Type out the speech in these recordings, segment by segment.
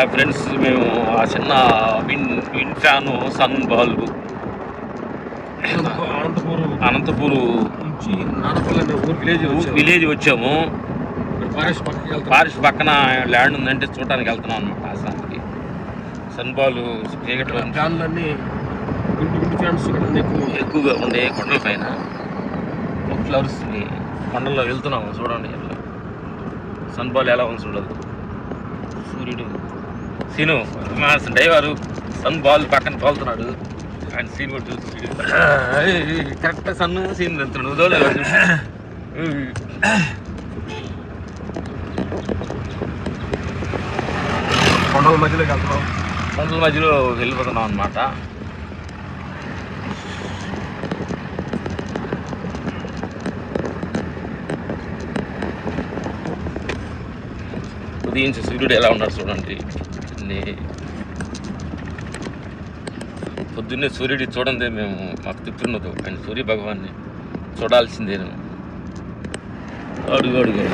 Friends మేము ఆ చిన్న wind fan sun bulb Anantapur నుంచి నానపల్లి విలేజ్ వచ్చాము. ఫారెస్ట్ పక్కన ల్యాండ్ ఉందంటే చూడటానికి వెళ్తున్నాం అనమాట. ఆసానికి సన్ బాల్ ఫ్యాన్లన్నీ ఎక్కువగా ఉండే కొండల పైన ఫ్లవర్స్ కొండల్లో వెళ్తున్నాము. చూడండి సన్ బాల్ ఎలా ఉంది చూడదు. సూర్యుడు సీను మా డ్రైవరు సన్ బాల్ పక్కన తోలుతున్నాడు. ఆయన సీన్ కూడా చూసి కరెక్ట్ సన్ను సీన్ వెళ్తున్నాడు. కొండల మధ్యలోకి వెళ్తున్నాం. కొండల మధ్యలో వెళ్ళిపోతున్నాం అన్నమాట. ఉదయించి సూర్యుడు ఎలా ఉన్నాడు చూడండి. పొద్దున్నే సూర్యుడి చూడండి మేము మాకు తిప్పున్నదు. ఆయన సూర్య భగవాన్ని చూడాల్సిందేను. అడుగు అడుగు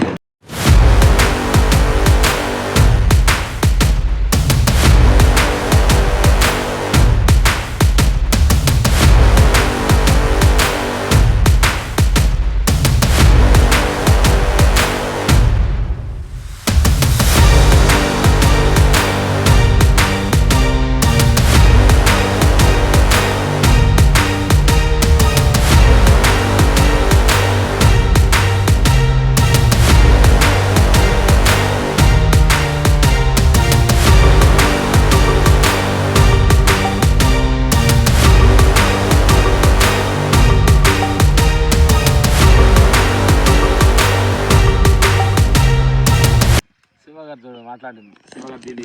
మాట్లాడింది. శివగారు దీని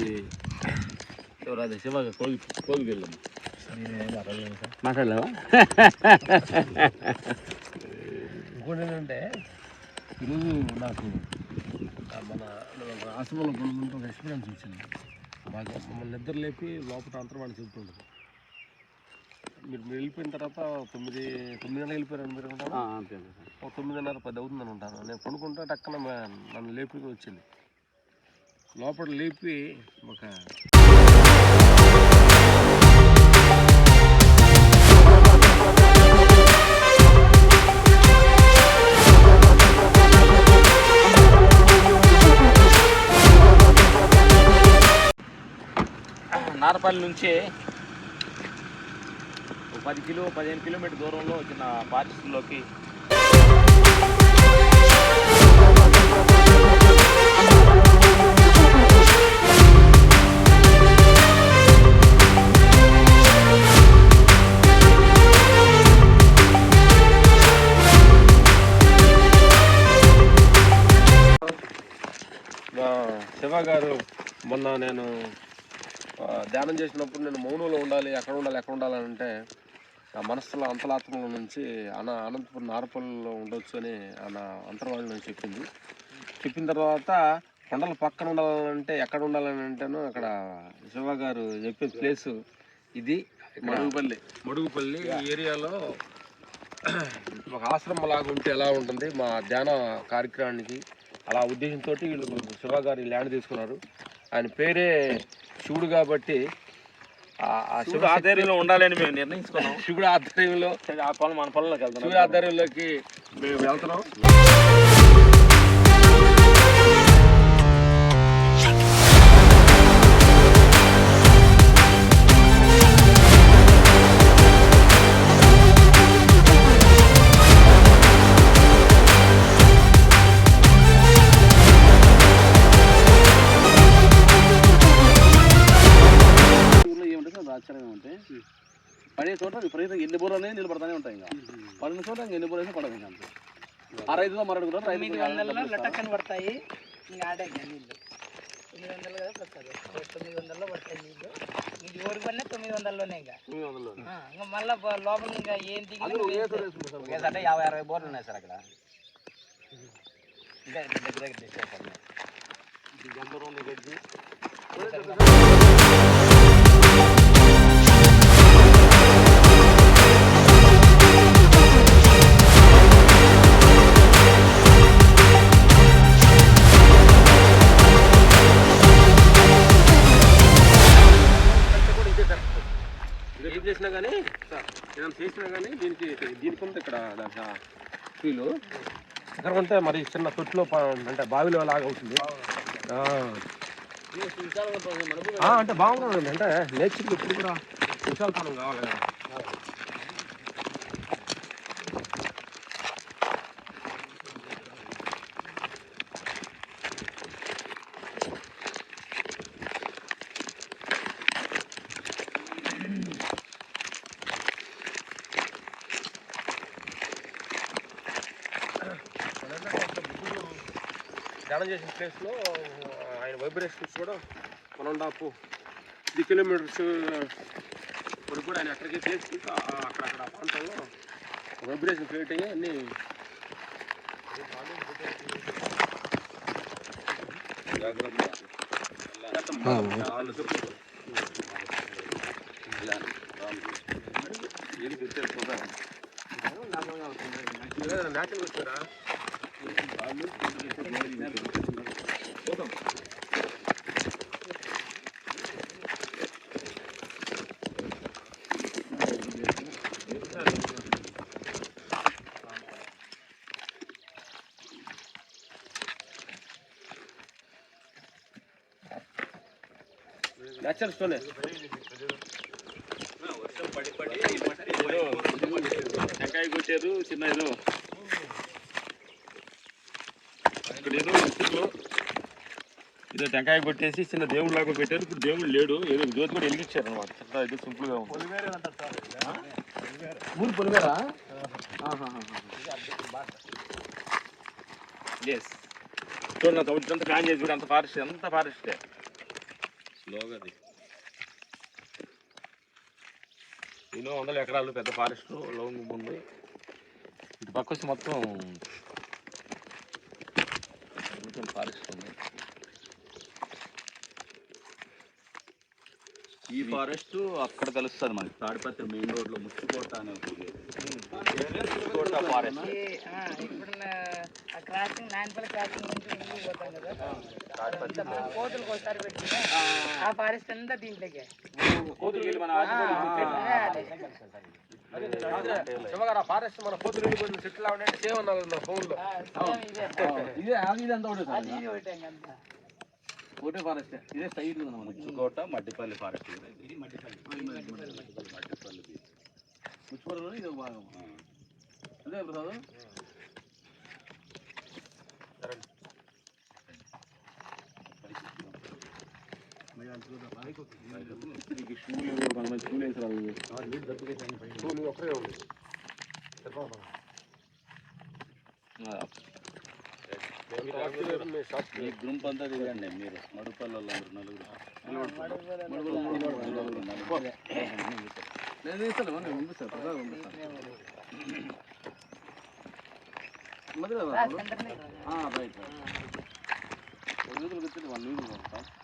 ఎవరు శివగా కోగికి వెళ్ళాము. మాట్లాడలేవా? ఇంకోటి ఏంటంటే ఈరోజు నాకు మన ఆశ్రమంలో కొనుక్కుంటూ ఒక ఎక్స్పీరియన్స్ వచ్చింది. బాగా మమ్మల్ని నిద్ర లేపి లోపల అంతర్వాణి చెబుతుంటుంది. మీరు వెళ్ళిపోయిన తర్వాత 9 వెళ్ళిపోయారు మీరు ఉంటాను. 9:30 10 అవుతుందని ఉంటాను. నేను కొనుక్కుంటా టక్కన నన్ను లేపి వచ్చింది. లోపల లేపి ఒక నారపల్లి నుంచి 15 కిలోమీటర్ దూరంలో వచ్చిన ఫారెస్ట్లోకి శివ గారు మొన్న నేను ధ్యానం చేసినప్పుడు నేను మౌనంలో ఉండాలి, ఎక్కడ ఉండాలని అంటే నా మనసులో అంతరాత్మల నుంచి అనంతపురం నారపల్లిలో ఉండొచ్చు అని నా అంతర్వాణిలో చెప్పిన తర్వాత కొండల పక్కన ఉండాలంటే ఎక్కడ ఉండాలని అంటేను అక్కడ శివ గారు చెప్పిన ప్లేసు ఇది మడుగుపల్లి ఈ ఏరియాలో ఒక ఆశ్రమం లాగా ఉంటే ఎలా ఉంటుంది మా ధ్యాన కార్యక్రమానికి అలా ఉద్దేశంతో వీళ్ళు శివ గారి ల్యాండ్ తీసుకున్నారు. ఆయన పేరే శివుడు కాబట్టి ఆ శివుడు ఆధ్వర్యంలో ఉండాలని మేము నిర్ణయించుకున్నాం. శివుడు ఆధ్వర్యంలో మన పొలంలోకి వెళ్తాం. శివుడు ఆధ్వర్యంలోకి మేము వెళ్తున్నాం. పడే చోట విపరీతంగా ఎన్ని బోర్లు అనేది నిలబడతానే ఉంటాయి. ఇంకా పడిన చోట ఎన్ని బోర్లు వేస్తే పడదు. ఇంకా ఆ రైతుతో మరొకటి కూడా 900 టక్కన పడతాయి. ఇంకా ఆడే నీళ్ళు 900 కదా ప్లస్ 900లో పడతాయి నీళ్ళు. ఇది ఓడి పడినా 900లోనే. ఇంకా మళ్ళీ లోపల ఇంకా ఏం దిగి అంటే 50-60 బోర్లు ఉన్నాయి సార్ అక్కడ. ఇంకా చేసినా కానీ దీనికి ఉంది ఇక్కడ ఫీలు ఎక్కడ ఉంటే మరి చిన్న తొట్టులో అంటే బావిలో లాగా అవుతుంది. అంటే బాగుంటుంది, అంటే నేచర్కి ఇప్పుడు కూడా విశాలతనం కావాలి కదా. ధ్యానం చేసిన ప్లేస్లో ఆయన వైబ్రేషన్స్ కూడా 1.5 కిలోమీటర్స్ ఇప్పుడు కూడా ఆయన అక్కడికి చేసి అక్కడక్కడ ప్రాంతంలో వైబ్రేషన్ క్రియేట్ అయ్యి అన్నీ న్యాచురల్ వచ్చారా న్యాచురల్ స్టోనే టెంకాయ కొట్టారు చిన్న ఏదో ఇక్కడ ఏదో ఇసుకలో ఏదో టెంకాయ కొట్టేసి చిన్న దేవుడు లాగా పెట్టారు. ఇప్పుడు దేవుడు లేడు, ఏదో జ్యోతి కూడా వెలిగించారు అనమాట. చిన్న ఏదో సింపుల్గా ఉంది. ఊరు పొలిమేరా? ఎస్ చూడండి, అంత ప్లాన్ చేసి కూడా అంత ఫారెస్టే స్లోగా అది ఎన్నో 100 ఎకరాలు పెద్ద ఫారెస్ట్ లోంగ్ ఉంది. ఇటు పక్క వచ్చి మొత్తం ఫారెస్ట్ ఉంది. ఈ ఫారెస్ట్ అక్కడ కలుస్తుంది మనకి తాడిపత్రి మెయిన్ రోడ్ లో ముచ్చుకోట అనే ఫారెస్ట్. ఇప్పుడు క్రాసింగ్ నాయనపల్లి క్రాసింగ్ నుంచి ముందుకు పోతాం కదా, కోతులకు ఒకసారి పెట్టిన ఆ ఫారెస్ట్ అంతా దీంట్లోకే. ఫారెస్ట్ మన కోతులు వెళ్ళిపోయిన చెట్లు ఉండే సేవ్ అన్నారు ఫోన్లో. ఒకటే ఫారెస్ట్ ఇదే సైడ్ ఉంది మన ముచ్చుకోట మడ్డిపల్లి ఫారెస్ట్. ఇది మడ్డిపల్లి ముచ్చుకోటలో ఇది ఒక భాగం. అదే ప్రసాద్ ఈ గ్రూప్ అంతా దిగండి మీరు. మడుపల్లి వాళ్ళందరూ నలుగురు నేను ఇస్తాను, నేను పంపిస్తాను. ప్రసాద్ పంపిస్తాను. రైట్ రైట్ 1 వీధులు 1 వీధులు